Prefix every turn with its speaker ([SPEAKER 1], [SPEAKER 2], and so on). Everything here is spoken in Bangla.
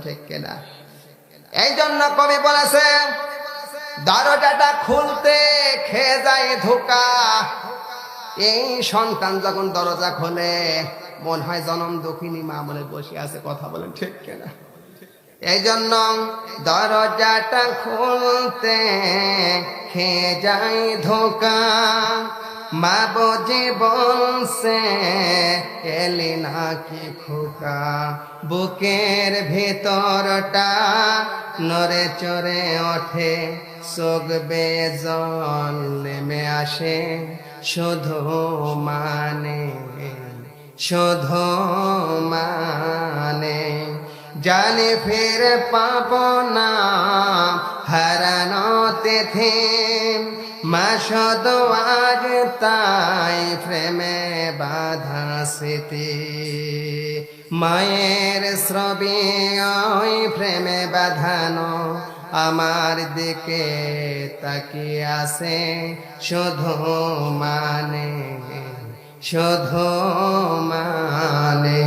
[SPEAKER 1] ঠিক কিনা? এই জন্য কবি বলেছে দরজাটা খুলতে খেয়ে যায় ধোকা। এই সন্তান যখন দরজা খোলে মনে হয় জনম দক্ষিণী মা বলে বসে আছে, কথা বলেন ঠিক কিনা? এই জন্য দরজাটা খুলতে খেয়ে যায় ধোকা। মা বোঝে বলছে এলি নাকি খোকা, বুকের ভেতরটা নড়ে চড়ে ওঠে, চোখ বেয়ে জল নেমে আসে, শুধু মানে শুধু মানে জানি ফির পাব না হারানোতে থেম, মা শুধু আজ তাই প্রেমে বাধা স্মৃতি। মায়ের শ্রবি ওই প্রেমে বাঁধানো আমার দিকে তাকিয়ে আছে, শুধু মানে শুধু মানে।